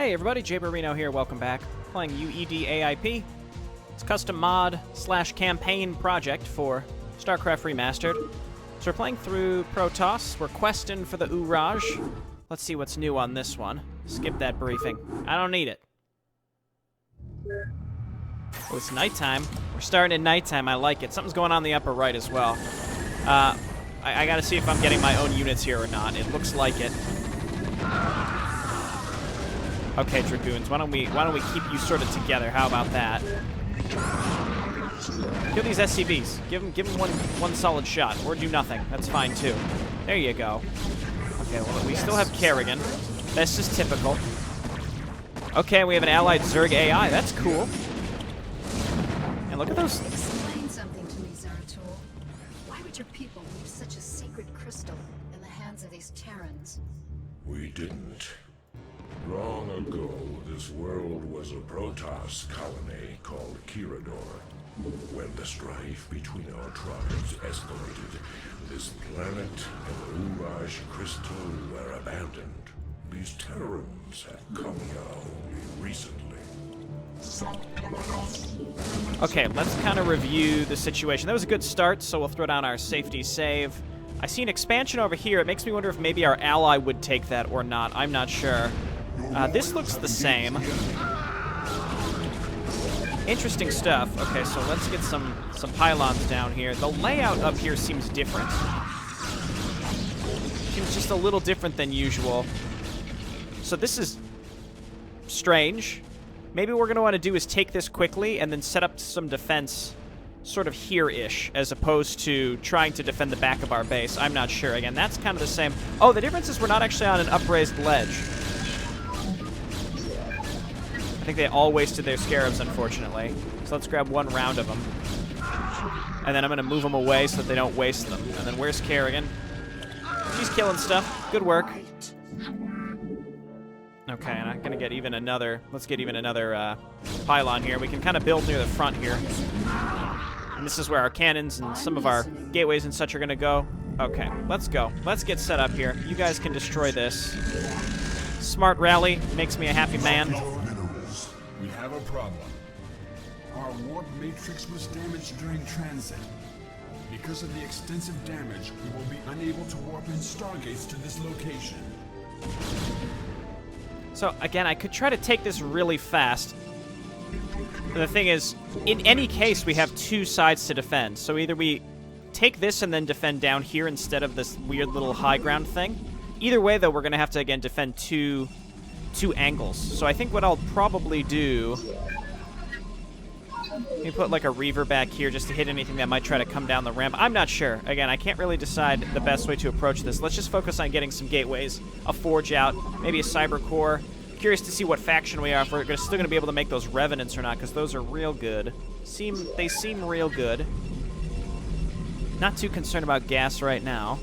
Hey everybody, Jay Barino here, welcome back. Playing UEDAIP. It's a custom mod / campaign project for StarCraft Remastered. So we're playing through Protoss, we're questing for the Uraj. Let's see what's new on this one. Skip that briefing. I don't need it. Oh, it's nighttime. We're starting at nighttime, I like it. Something's going on in the upper right as well. I gotta see if I'm getting my own units here or not. It looks like it. Okay, Dragoons, why don't we keep you sort of together? How about that? Kill these SCVs. Give them one solid shot, or do nothing. That's fine too. There you go. Okay, well we still have Kerrigan. That's just typical. Okay, we have an allied Zerg AI. That's cool. And look at those. Explain something to me, Zeratul. Why would your people leave such a sacred crystal in the hands of these Terrans? We didn't. Long ago, this world was a Protoss colony called Kirador. When the strife between our tribes escalated, this planet and the Uraj crystal were abandoned. These Terrans have come here only recently. Okay, let's kind of review the situation. That was a good start, so we'll throw down our safety save. I see an expansion over here. It makes me wonder if maybe our ally would take that or not. I'm not sure. This looks the same. Interesting stuff. Okay, so let's get some pylons down here. The layout up here seems different. Seems just a little different than usual. So this is strange. Maybe what we're going to want to do is take this quickly and then set up some defense sort of here-ish, as opposed to trying to defend the back of our base. I'm not sure. Again, that's kind of the same. Oh, the difference is we're not actually on an upraised ledge. I think they all wasted their scarabs, unfortunately. So let's grab one round of them. And then I'm going to move them away so that they don't waste them. And then where's Kerrigan? She's killing stuff. Good work. Okay, and I'm going to get even another... Let's get even another pylon here. We can kind of build near the front here. And this is where our cannons and some of our gateways and such are going to go. Okay, let's go. Let's get set up here. You guys can destroy this. Smart rally. Makes me a happy man. We have a problem. Our warp matrix was damaged during transit. Because of the extensive damage, we will be unable to warp in stargates to this location. So, again, I could try to take this really fast. The thing is, in any case, we have two sides to defend. So either we take this and then defend down here instead of this weird little high ground thing. Either way, though, we're going to have to, again, defend two angles. So I think what I'll probably do... Let me put, like, a Reaver back here just to hit anything that might try to come down the ramp. I'm not sure. Again, I can't really decide the best way to approach this. Let's just focus on getting some gateways, a Forge out, maybe a Cyber Core. Curious to see what faction we are, if we're still going to be able to make those Revenants or not, because those are real good. They seem real good. Not too concerned about gas right now.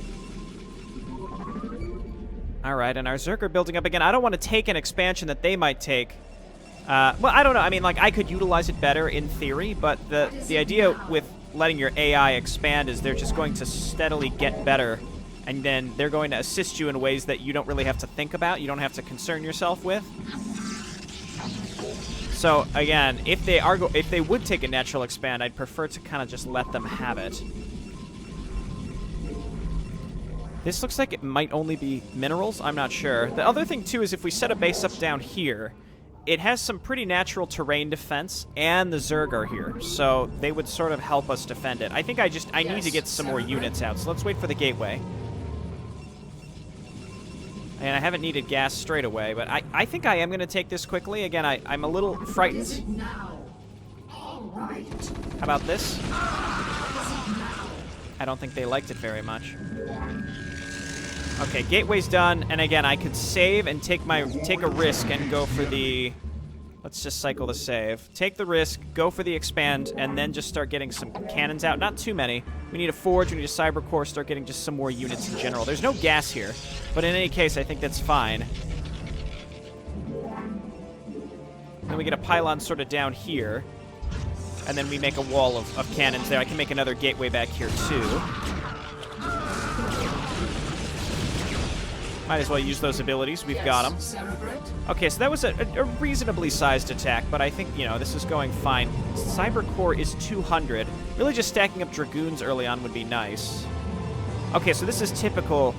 Alright, and our Zerg are building up again. I don't want to take an expansion that they might take. Well, I don't know. I mean, like, I could utilize it better in theory, but the idea with letting your AI expand is they're just going to steadily get better, and then they're going to assist you in ways that you don't really have to think about, you don't have to concern yourself with. So, again, if they would take a natural expand, I'd prefer to kind of just let them have it. This looks like it might only be minerals. I'm not sure. The other thing, too, is if we set a base up down here, it has some pretty natural terrain defense, and the Zerg are here, so they would sort of help us defend it. I think I need to get some more units out, so let's wait for the gateway. And I haven't needed gas straight away, but I think I am going to take this quickly. Again, I'm a little frightened. How about this? I don't think they liked it very much. Okay, gateway's done, and again, I could save and take a risk and go for the... Let's just cycle the save. Take the risk, go for the expand, and then just start getting some cannons out. Not too many. We need a Forge, we need a Cyber Core, start getting just some more units in general. There's no gas here, but in any case, I think that's fine. Then we get a pylon sort of down here, and then we make a wall of cannons there. I can make another gateway back here, too. Might as well use those abilities. We've got them. Okay, so that was a reasonably sized attack, but I think, you know, this is going fine. Cyber Core is 200. Really just stacking up Dragoons early on would be nice. Okay, so this is typical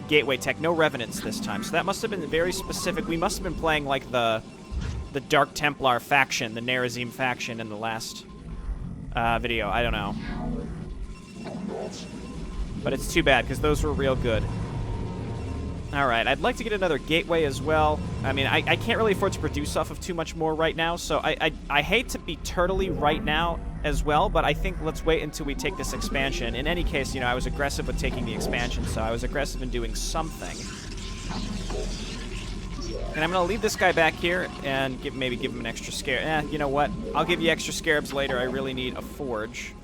Gateway tech. No Revenants this time. So that must have been very specific. We must have been playing like the Dark Templar faction, the Nerazim faction in the last video. I don't know. But it's too bad, because those were real good. Alright, I'd like to get another Gateway as well. I mean, I can't really afford to produce off of too much more right now, so I hate to be turtley right now as well, but I think let's wait until we take this expansion. In any case, you know, I was aggressive with taking the expansion, so I was aggressive in doing something. And I'm going to leave this guy back here and maybe give him an extra scarab. You know what? I'll give you extra scarabs later. I really need a forge.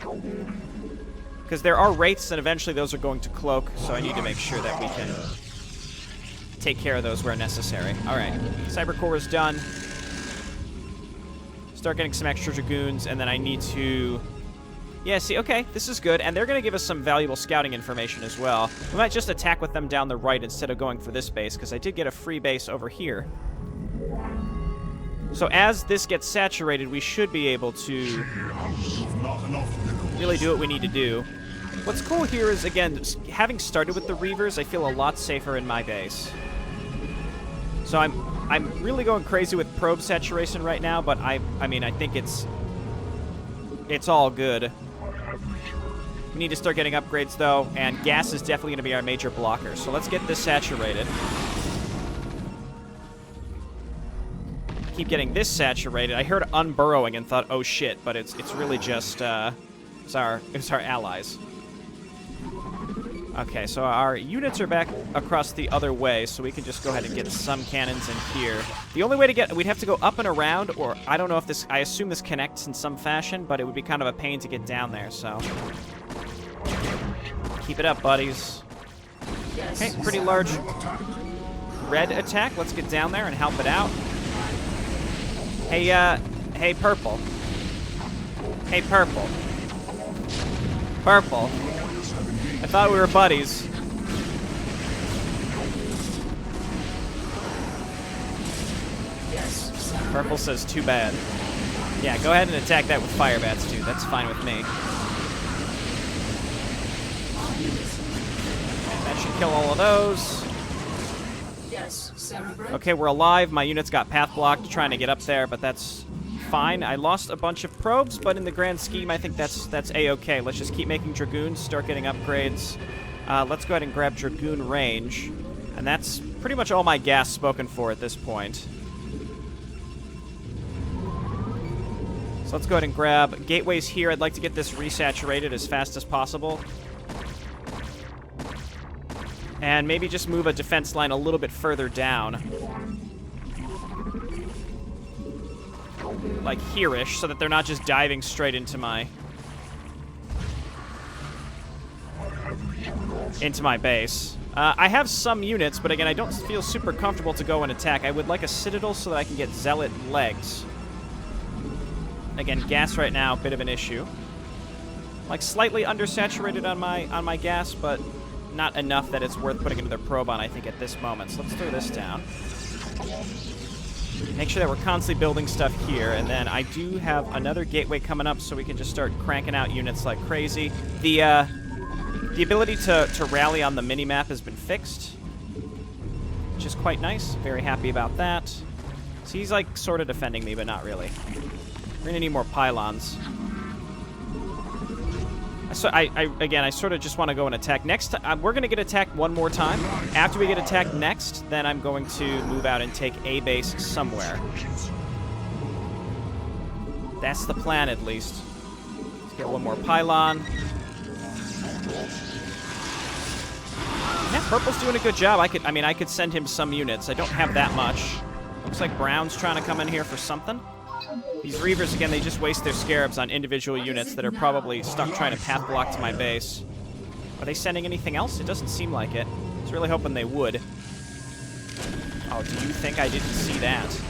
Because there are wraiths, and eventually those are going to cloak, so I need to make sure that we can take care of those where necessary. Alright, Cyber Core is done. Start getting some extra Dragoons, and then I need to... Yeah, see, okay, this is good, and they're going to give us some valuable scouting information as well. We might just attack with them down the right instead of going for this base, because I did get a free base over here. So as this gets saturated, we should be able to really do what we need to do. What's cool here is, again, having started with the Reavers, I feel a lot safer in my base. So I'm really going crazy with probe saturation right now, but I mean, I think it's all good. We need to start getting upgrades, though, and gas is definitely going to be our major blocker. So let's get this saturated. Keep getting this saturated. I heard unburrowing and thought, oh shit, but it's really just it's our allies. Okay, so our units are back across the other way, so we can just go ahead and get some cannons in here. The only way to get... We'd have to go up and around, or I don't know if this... I assume this connects in some fashion, but it would be kind of a pain to get down there, so... Keep it up, buddies. Okay, pretty large red attack. Let's get down there and help it out. Hey, purple. Hey, purple. Purple. I thought we were buddies. Purple says, too bad. Yeah, go ahead and attack that with fire bats, dude. That's fine with me. And that should kill all of those. Okay, we're alive. My units got path blocked trying to get up there, but that's fine. I lost a bunch of probes, but in the grand scheme, I think that's A-okay. Let's just keep making Dragoons, start getting upgrades. Let's go ahead and grab Dragoon range. And that's pretty much all my gas spoken for at this point. So let's go ahead and grab gateways here. I'd like to get this resaturated as fast as possible. And maybe just move a defense line a little bit further down. Like here-ish, so that they're not just diving straight into my base. I have some units, but again, I don't feel super comfortable to go and attack. I would like a citadel so that I can get zealot legs. Again, gas right now, bit of an issue. Like slightly undersaturated on my gas, but not enough that it's worth putting another probe on, I think, at this moment. So let's throw this down. Make sure that we're constantly building stuff here, and then I do have another gateway coming up, so we can just start cranking out units like crazy. The ability to rally on the minimap has been fixed, which is quite nice. Very happy about that. So he's like sort of defending me, but not really. We're gonna need more pylons. Again, I sort of just want to go and attack. Next, we're going to get attacked one more time. After we get attacked next, then I'm going to move out and take a base somewhere. That's the plan, at least. Let's get one more pylon. Yeah, purple's doing a good job. I could send him some units. I don't have that much. Looks like brown's trying to come in here for something. These Reavers, again, they just waste their scarabs on individual units that are probably stuck trying to path block to my base. Are they sending anything else? It doesn't seem like it. I was really hoping they would. Oh, do you think I didn't see that?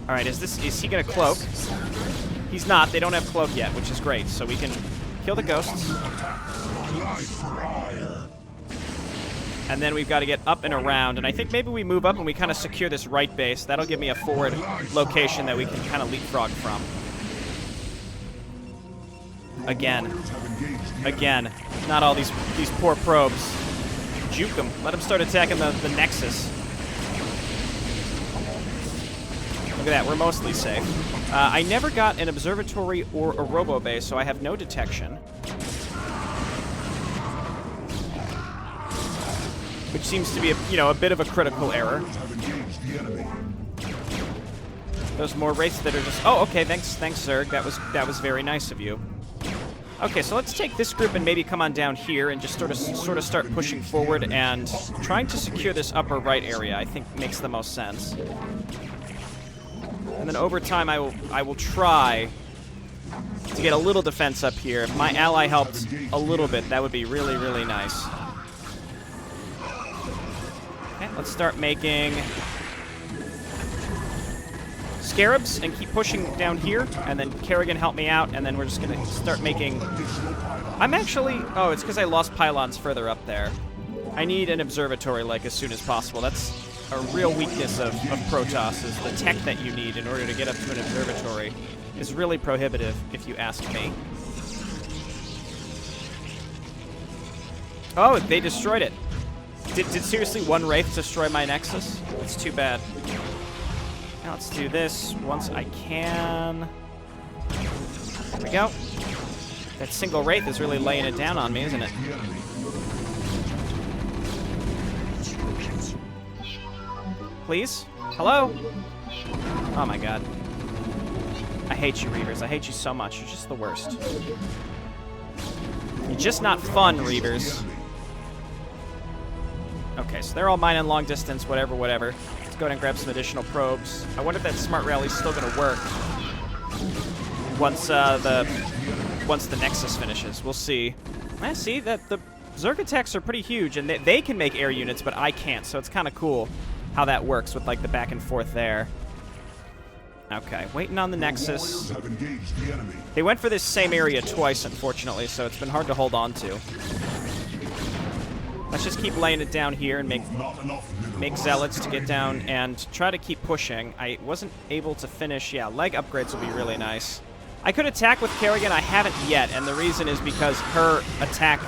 Alright, is he gonna cloak? He's not. They don't have cloak yet, which is great. So we can kill the ghosts. And then we've got to get up and around. And I think maybe we move up and we kind of secure this right base. That'll give me a forward location that we can kind of leapfrog from. Again. Not all these poor probes. Juke them. Let them start attacking the Nexus. Look at that. We're mostly safe. I never got an observatory or a robo base, so I have no detection. Which seems to be a bit of a critical error. Those more wraiths that are just... Oh, okay. Thanks, Zerg. That was very nice of you. Okay, so let's take this group and maybe come on down here and just sort of start pushing forward and trying to secure this upper right area. I think makes the most sense. And then over time, I will try to get a little defense up here. If my ally helped a little bit, that would be really, really nice. Okay, let's start making Scarabs and keep pushing down here, and then Kerrigan help me out, and then we're just gonna start making... I'm actually... Oh, it's because I lost pylons further up there. I need an observatory, like, as soon as possible. That's a real weakness of Protoss, is the tech that you need in order to get up to an observatory is really prohibitive, if you ask me. Oh, they destroyed it. Did seriously one Wraith destroy my Nexus? That's too bad. Now let's do this once I can. There we go. That single Wraith is really laying it down on me, isn't it? Please? Hello? Oh my god. I hate you, Reavers. I hate you so much. You're just the worst. You're just not fun, Reavers. Okay, so they're all mining long distance, whatever. Let's go ahead and grab some additional probes. I wonder if that smart rally's still going to work once the Nexus finishes. We'll see. I see that the Zerg attacks are pretty huge, and they can make air units, but I can't, so it's kind of cool how that works with, like, the back and forth there. Okay, waiting on the Nexus. They went for this same area twice, unfortunately, so it's been hard to hold on to. Let's just keep laying it down here and make Zealots to get down and try to keep pushing. I wasn't able to finish. Yeah, leg upgrades would be really nice. I could attack with Kerrigan. I haven't yet, and the reason is because her attack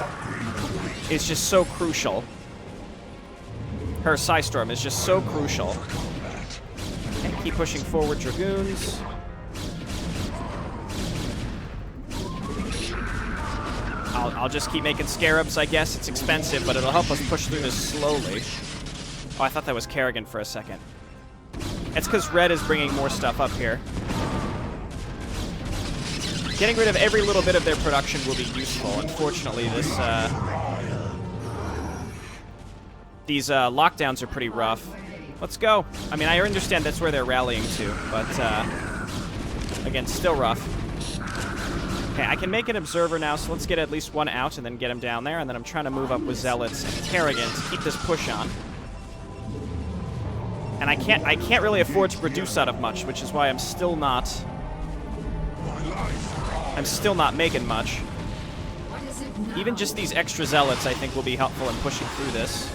is just so crucial. Her Psystorm is just so crucial. And keep pushing forward Dragoons. I'll just keep making Scarabs, I guess. It's expensive, but it'll help us push through this slowly. Oh, I thought that was Kerrigan for a second. It's because Red is bringing more stuff up here. Getting rid of every little bit of their production will be useful. Unfortunately, these lockdowns are pretty rough. Let's go. I mean, I understand that's where they're rallying to, but again, still rough. Okay, I can make an Observer now, so let's get at least one out and then get him down there, and then I'm trying to move up with Zealots and Kerrigan to keep this push on. And I can't really afford to produce out of much, which is why I'm still not making much. Even just these extra Zealots, I think, will be helpful in pushing through this.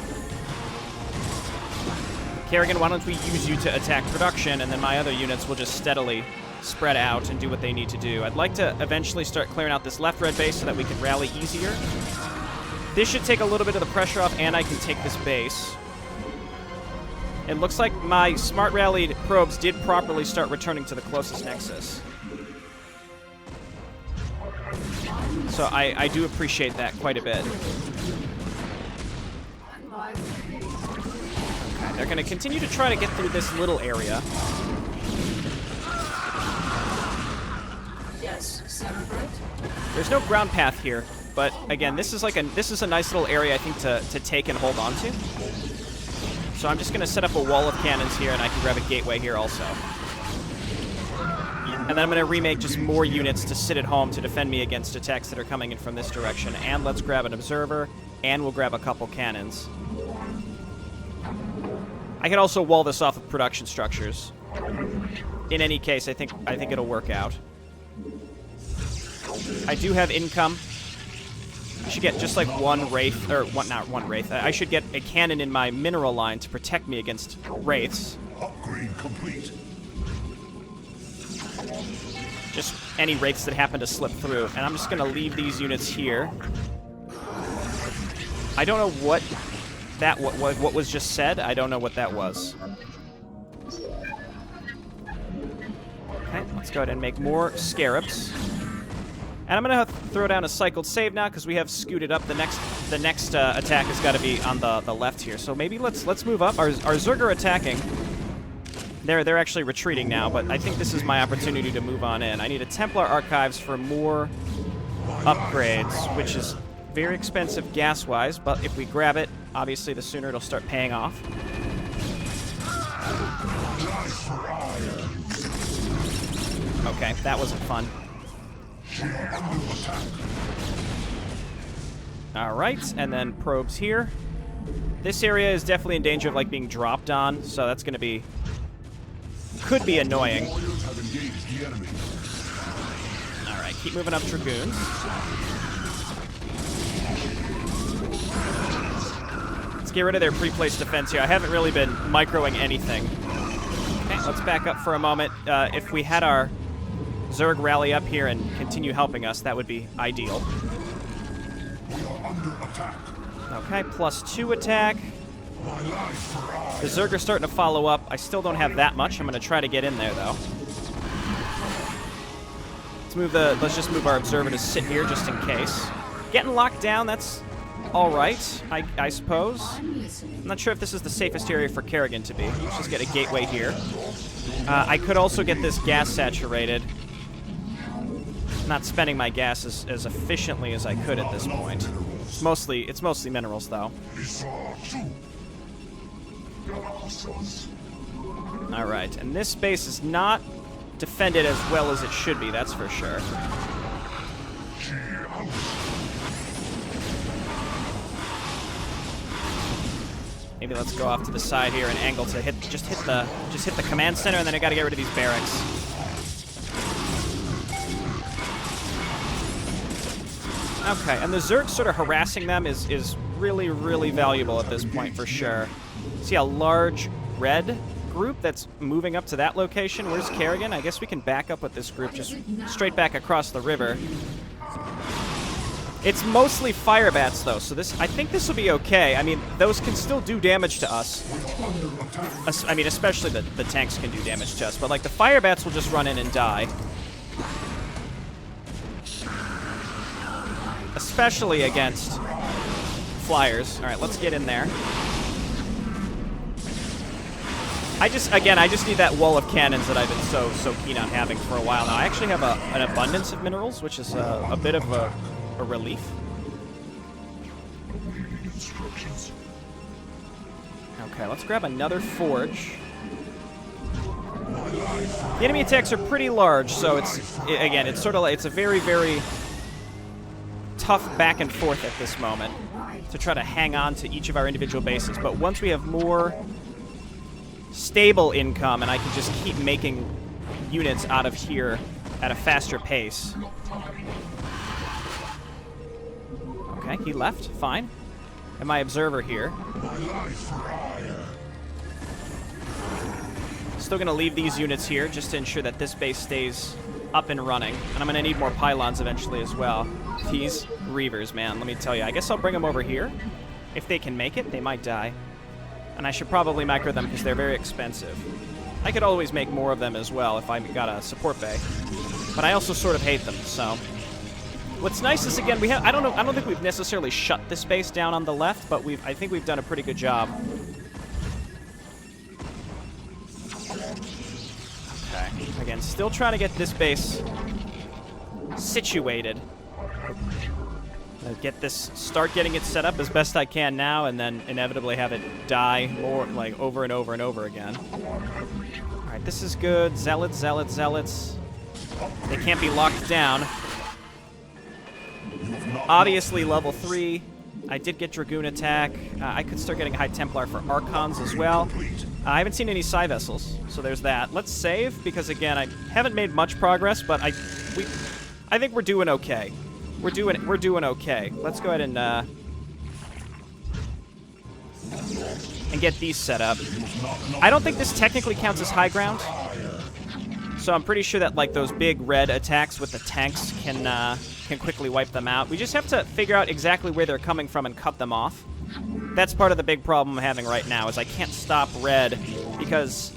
Kerrigan, why don't we use you to attack production, and then my other units will just steadily spread out and do what they need to do. I'd like to eventually start clearing out this left red base so that we can rally easier. This should take a little bit of the pressure off, and I can take this base. It looks like my smart rallied probes did properly start returning to the closest Nexus. So I do appreciate that quite a bit. Okay, they're going to continue to try to get through this little area. There's no ground path here, but again, this is a nice little area I think to take and hold on to. So I'm just going to set up a wall of cannons here, and I can grab a gateway here also. And then I'm going to remake just more units to sit at home to defend me against attacks that are coming in from this direction. And let's grab an observer, and we'll grab a couple cannons. I can also wall this off with production structures. In any case, I think it'll work out. I do have income. I should get just like one Wraith, or not one Wraith. I should get a cannon in my mineral line to protect me against Wraiths. Upgrade complete. Just any Wraiths that happen to slip through. And I'm just going to leave these units here. I don't know what what was just said. I don't know what that was. Okay, let's go ahead and make more Scarabs. And I'm going to throw down a cycled save now because we have scooted up. The next attack has got to be on the left here. So maybe let's move up. Our Zerg are attacking. They're actually retreating now, but I think this is my opportunity to move on in. I need a Templar Archives for more upgrades, which is very expensive gas-wise, but if we grab it, obviously the sooner it'll start paying off. Okay, that wasn't fun. Alright, and then probes here. This area is definitely in danger of like being dropped on, so that's gonna be... could be annoying. Alright, keep moving up Dragoons. Let's get rid of their pre-placed defense here. I haven't really been microing anything. Okay, let's back up for a moment. If we had our Zerg rally up here and continue helping us, that would be ideal. Okay, +2 attack. The Zerg are starting to follow up. I still don't have that much. I'm going to try to get in there, though. Let's just move our Observer to sit here just in case. Getting locked down, that's all right, I suppose. I'm not sure if this is the safest area for Kerrigan to be. Let's just get a gateway here. I could also get this gas saturated. Not spending my gas as efficiently as I could at this point. It's mostly minerals, though. Alright, and this base is not defended as well as it should be, that's for sure. Maybe let's go off to the side here and angle to just hit the command center, and then I gotta get rid of these barracks. Okay, and the Zerg sort of harassing them is really, really valuable at this point for sure. See a large red group that's moving up to that location. Where's Kerrigan? I guess we can back up with this group just straight back across the river. It's mostly fire bats though, so I think this will be okay. I mean, those can still do damage to us. I mean, especially the tanks can do damage to us, but like the fire bats will just run in and die. Especially against flyers. Alright, let's get in there. I just need that wall of cannons that I've been so keen on having for a while now. I actually have an abundance of minerals, which is a bit of a relief. Okay, let's grab another forge. The enemy attacks are pretty large, so it's sort of like, it's a very, very tough back and forth at this moment to try to hang on to each of our individual bases. But once we have more stable income and I can just keep making units out of here at a faster pace. Okay, he left. Fine. And my observer here. Still going to leave these units here just to ensure that this base stays up and running. And I'm going to need more pylons eventually as well. These Reavers, man, let me tell you. I guess I'll bring them over here. If they can make it, they might die. And I should probably micro them because they're very expensive. I could always make more of them as well if I got a support bay. But I also sort of hate them, so... What's nice is, again, I don't think we've necessarily shut this base down on the left, but I think we've done a pretty good job. Okay. Again, still trying to get this base situated. Start getting it set up as best I can now, and then inevitably have it die more, like, over and over and over again. Alright, this is good. Zealots, zealots, zealots. They can't be locked down. Obviously, level 3. I did get Dragoon attack. I could start getting High Templar for Archons as well. I haven't seen any Psi Vessels, so there's that. Let's save, because again, I haven't made much progress, but I think we're doing okay. we're doing okay. Let's go ahead and get these set up. I don't think this technically counts as high ground, so I'm pretty sure that like those big red attacks with the tanks can quickly wipe them out. We just have to figure out exactly where they're coming from and cut them off. That's part of the big problem I'm having right now, is I can't stop red because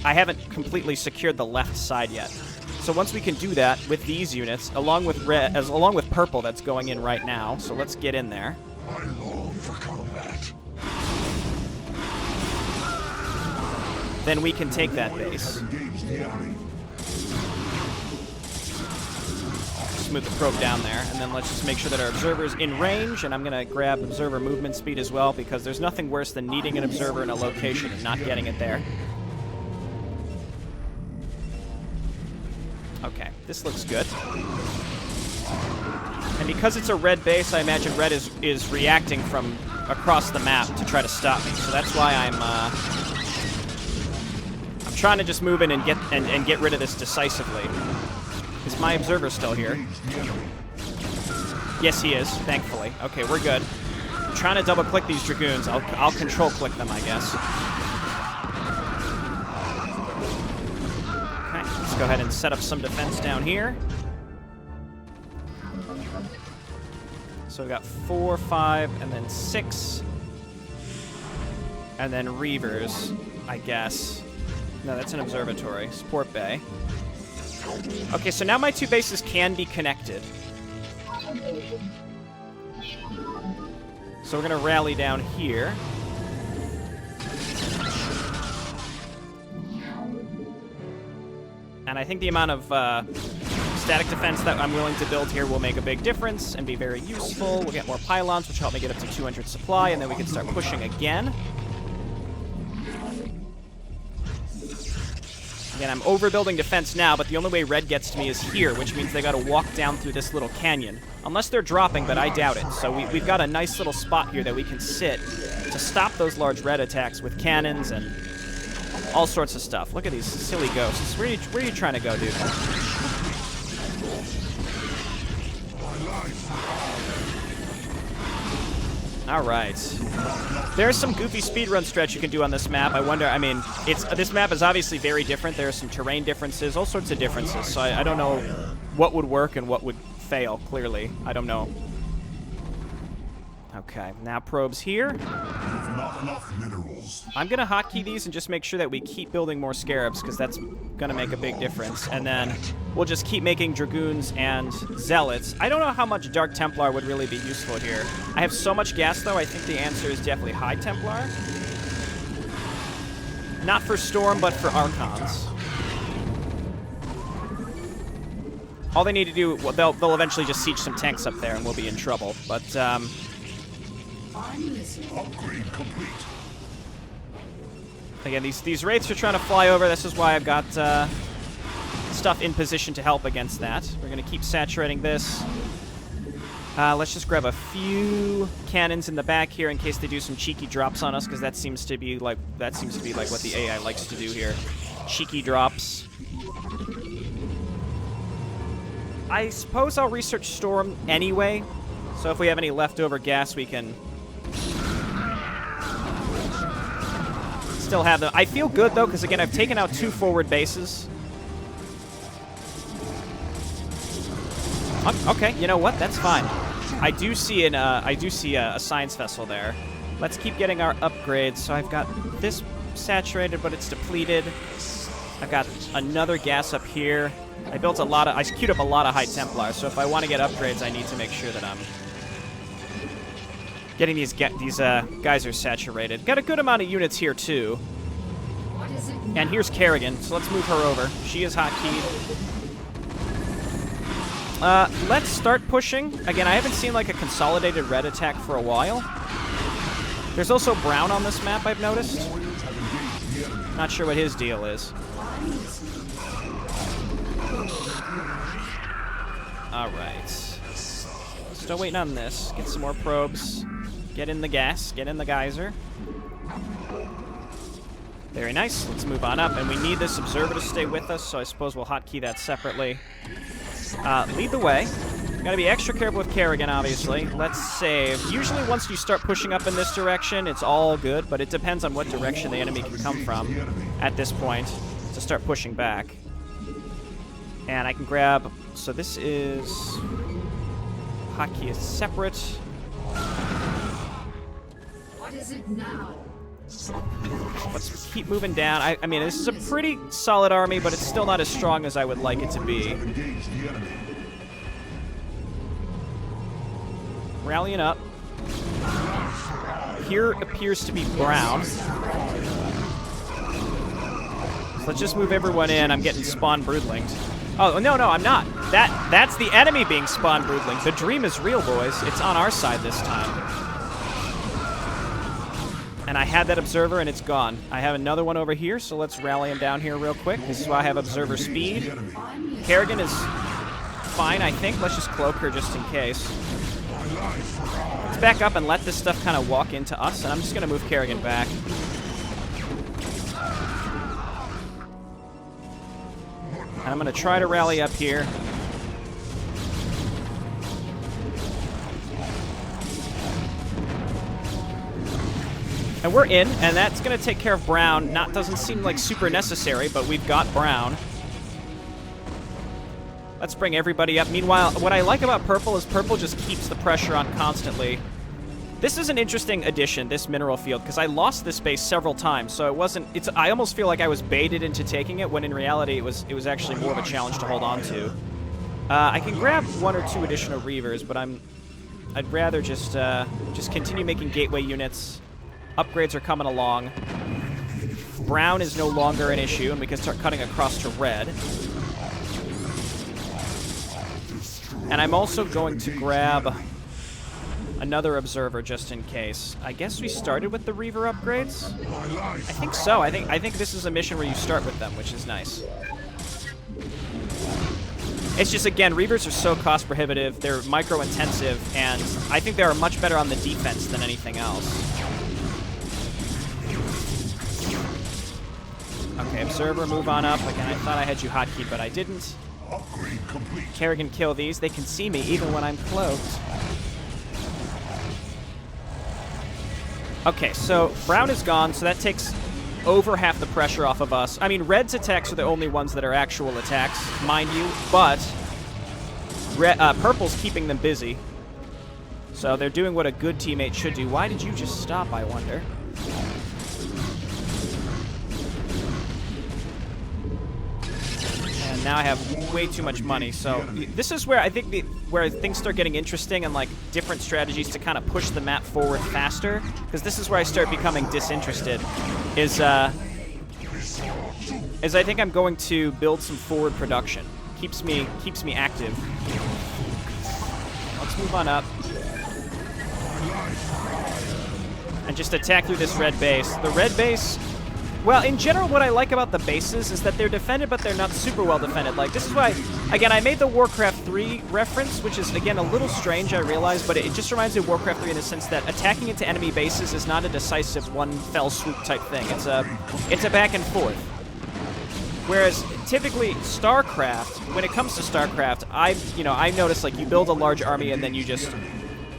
I haven't completely secured the left side yet. So once we can do that with these units, along with purple that's going in right now, so let's get in there. I long for combat. Then we can take that base. Engage the enemy. Smooth the probe down there, and then let's just make sure that our observer's in range, and I'm going to grab observer movement speed as well, because there's nothing worse than needing an observer in a location and not getting it there. Okay, this looks good. And because it's a red base, I imagine red is reacting from across the map to try to stop me, so that's why I'm trying to just move in and get rid of this decisively. Is my observer still here? Yes, he is, thankfully. Okay, we're good. I'm trying to double-click these Dragoons. I'll control-click them, I guess. Okay, let's go ahead and set up some defense down here. So we got 4, 5, and then 6. And then Reavers, I guess. No, that's an observatory. Support bay. Okay, so now my two bases can be connected. So we're going to rally down here. And I think the amount of static defense that I'm willing to build here will make a big difference and be very useful. We'll get more pylons, which will help me get up to 200 supply, and then we can start pushing again. Again, I'm overbuilding defense now, but the only way red gets to me is here, which means they gotta walk down through this little canyon. Unless they're dropping, but I doubt it. So we've got a nice little spot here that we can sit to stop those large red attacks with cannons and all sorts of stuff. Look at these silly ghosts. Where are you trying to go, dude? All right. There's some goofy speedrun stretch you can do on this map. I wonder, I mean, this map is obviously very different. There are some terrain differences, all sorts of differences. So I don't know what would work and what would fail, clearly. I don't know. Okay, now probes here. Not enough minerals. I'm going to hotkey these and just make sure that we keep building more scarabs, because that's going to make a big difference. And then we'll just keep making Dragoons and Zealots. I don't know how much Dark Templar would really be useful here. I have so much gas, though, I think the answer is definitely High Templar. Not for Storm, but for Archons. All they need to do, well, they'll eventually just siege some tanks up there and we'll be in trouble. But, Upgrade complete. again, these Wraiths are trying to fly over. This is why I've got stuff in position to help against that. We're going to keep saturating this. Let's just grab a few cannons in the back here in case they do some cheeky drops on us, because that seems to be like what the AI likes to do here. Cheeky drops. I suppose I'll research Storm anyway, so if we have any leftover gas, we can still have them. I feel good, though, because, again, I've taken out 2 forward bases. Okay, you know what? That's fine. I do see a science vessel there. Let's keep getting our upgrades. So I've got this saturated, but it's depleted. I've got another gas up here. I queued up a lot of High Templar, so if I want to get upgrades, I need to make sure that I'm getting these guys are saturated. Got a good amount of units here, too. And here's Kerrigan, so let's move her over. She is hotkeyed. Let's start pushing. Again, I haven't seen like a consolidated red attack for a while. There's also Brown on this map, I've noticed. Not sure what his deal is. Alright. Still waiting on this. Get some more probes. Get in the gas. Get in the geyser. Very nice. Let's move on up. And we need this observer to stay with us, so I suppose we'll hotkey that separately. Lead the way. Gotta be extra careful with Kerrigan, obviously. Let's save. Usually once you start pushing up in this direction, it's all good, but it depends on what direction the enemy can come from at this point to start pushing back. And I can grab... So this is... Hotkey is separate. What is it now? Let's keep moving down. I mean, this is a pretty solid army, but it's still not as strong as I would like it to be. Rallying up. Here appears to be Brown. So let's just move everyone in. I'm getting spawn broodlinged. Oh, no, I'm not. That's the enemy being spawn broodlinged. The dream is real, boys. It's on our side this time. And I had that observer, and it's gone. I have another one over here, so let's rally him down here real quick. This is why I have observer speed. Kerrigan is fine, I think. Let's just cloak her just in case. Let's back up and let this stuff kind of walk into us, and I'm just going to move Kerrigan back. And I'm going to try to rally up here. And we're in, and that's going to take care of Brown. Doesn't seem like super necessary, but we've got Brown. Let's bring everybody up. Meanwhile, what I like about Purple is Purple just keeps the pressure on constantly. This is an interesting addition, this mineral field, because I lost this base several times, so it wasn't... I almost feel like I was baited into taking it, when in reality it was actually more of a challenge to hold on to. I can grab 1 or 2 additional Reavers, but I'd rather just continue making gateway units. Upgrades are coming along. Brown is no longer an issue, and we can start cutting across to red. And I'm also going to grab another observer just in case. I guess we started with the Reaver upgrades? I think so. I think this is a mission where you start with them, which is nice. It's just, again, Reavers are so cost prohibitive, they're micro-intensive, and I think they are much better on the defense than anything else. Okay, observer, move on up. Again, I thought I had you hotkey, but I didn't. Kerrigan, kill these. They can see me even when I'm cloaked. Okay, so Brown is gone, so that takes over half the pressure off of us. I mean, Red's attacks are the only ones that are actual attacks, mind you, but Purple's keeping them busy. So they're doing what a good teammate should do. Why did you just stop, I wonder? And now I have way too much money, so this is where I think where things start getting interesting and like different strategies to kind of push the map forward faster, because this is where I start becoming disinterested, is I think I'm going to build some forward production. Keeps me active. Let's move on up. And just attack through this red base. The red base, well, in general, what I like about the bases is that they're defended, but they're not super well defended. Like, this is why, again, I made the Warcraft 3 reference, which is, again, a little strange, I realize, but it just reminds me of Warcraft 3 in the sense that attacking into enemy bases is not a decisive one fell swoop type thing. It's a back and forth. Whereas, typically, StarCraft, when it comes to StarCraft, I've noticed, like, you build a large army and then you just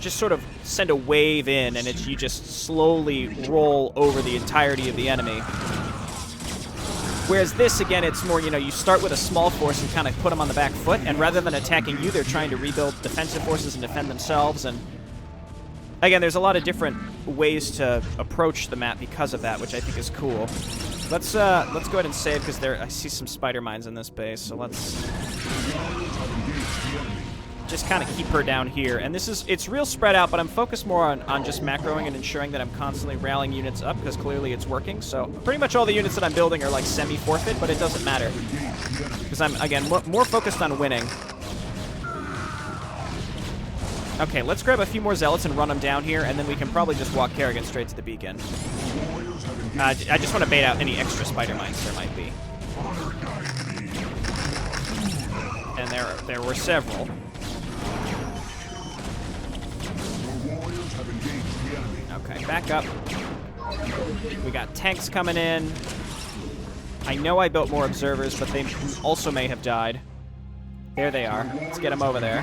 sort of send a wave in, and you just slowly roll over the entirety of the enemy. Whereas this, again, it's more, you start with a small force and kind of put them on the back foot, and rather than attacking you, they're trying to rebuild defensive forces and defend themselves, and again, there's a lot of different ways to approach the map because of that, which I think is cool. Let's go ahead and save, because I see some spider mines in this base, so let's just kind of keep her down here. And it's real spread out, but I'm focused more on just macroing and ensuring that I'm constantly rallying units up, because clearly it's working. So pretty much all the units that I'm building are like semi-forfeit, but it doesn't matter, because I'm, again, more focused on winning. Okay, let's grab a few more zealots and run them down here, and then we can probably just walk Kerrigan straight to the beacon. I just want to bait out any extra spider mines there might be. And there were several. Okay, back up. We got tanks coming in. I know I built more observers, but they also may have died. There they are. Let's get them over there.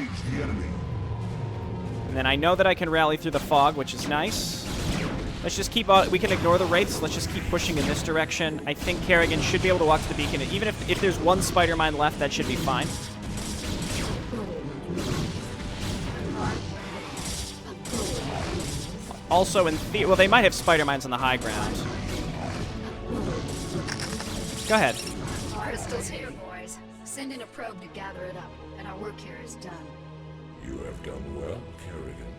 And then I know that I can rally through the fog, which is nice. Let's just keep on. We can ignore the wraiths. Let's just keep pushing in this direction. I think Kerrigan should be able to walk to the beacon. Even if there's one spider mine left, that should be fine. Also, well, they might have spider mines on the high ground. Go ahead. Crystal's here, boys. Send in a probe to gather it up, and our work here is done. You have done well, Kerrigan.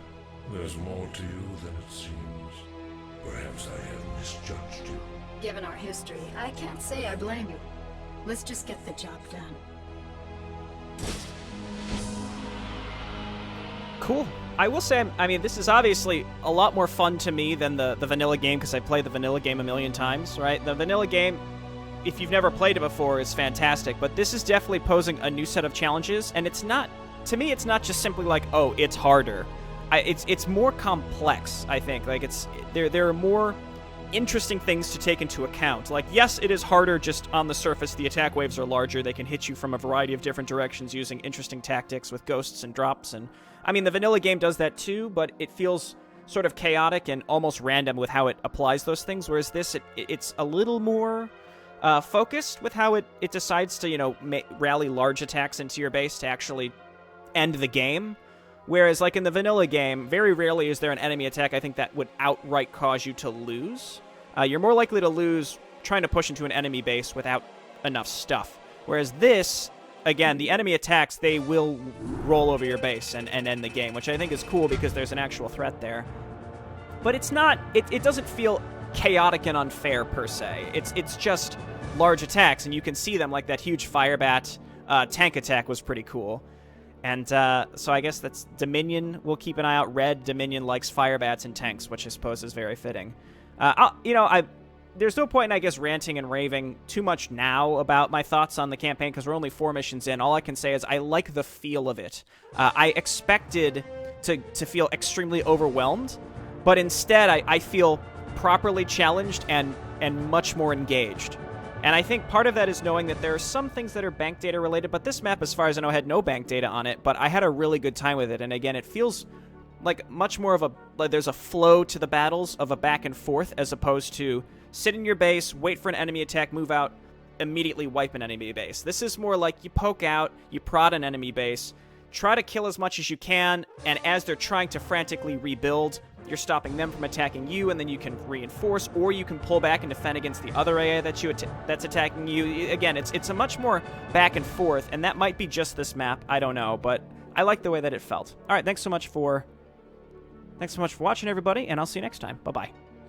There's more to you than it seems. Perhaps I have misjudged you. Given our history, I can't say I blame you. Let's just get the job done. Cool. I will say, I mean, this is obviously a lot more fun to me than the vanilla game, because I played the vanilla game a million times, right? The vanilla game, if you've never played it before, is fantastic, but this is definitely posing a new set of challenges, and it's not, to me, it's not just simply like, oh, it's harder. It's more complex, I think. Like, there are more interesting things to take into account. Like, yes, it is harder just on the surface. The attack waves are larger. They can hit you from a variety of different directions using interesting tactics with ghosts and drops. And I mean, the vanilla game does that too, but it feels sort of chaotic and almost random with how it applies those things, whereas this, it's a little more focused with how it decides to, you know, rally large attacks into your base to actually end the game. Whereas, like in the vanilla game, very rarely is there an enemy attack, I think, that would outright cause you to lose. You're more likely to lose trying to push into an enemy base without enough stuff. Whereas this, again, the enemy attacks, they will roll over your base and end the game, which I think is cool because there's an actual threat there. But it's not, it doesn't feel chaotic and unfair, per se. It's just large attacks, and you can see them, like that huge Firebat tank attack was pretty cool. And so I guess that's Dominion. We'll keep an eye out. Red Dominion likes Firebats and tanks, which I suppose is very fitting. There's no point in, I guess, ranting and raving too much now about my thoughts on the campaign, because we're only 4 missions in. All I can say is I like the feel of it. I expected to feel extremely overwhelmed, but instead I feel properly challenged and much more engaged. And I think part of that is knowing that there are some things that are bank data related, but this map, as far as I know, had no bank data on it, but I had a really good time with it. And again, it feels like much more of like there's a flow to the battles of a back and forth, as opposed to sit in your base, wait for an enemy attack, move out, immediately wipe an enemy base. This is more like you poke out, you prod an enemy base, try to kill as much as you can, and as they're trying to frantically rebuild, you're stopping them from attacking you, and then you can reinforce, or you can pull back and defend against the other AA that's attacking you. Again, it's a much more back and forth, and that might be just this map. I don't know, but I like the way that it felt. All right, thanks so much for watching, everybody, and I'll see you next time. Bye-bye.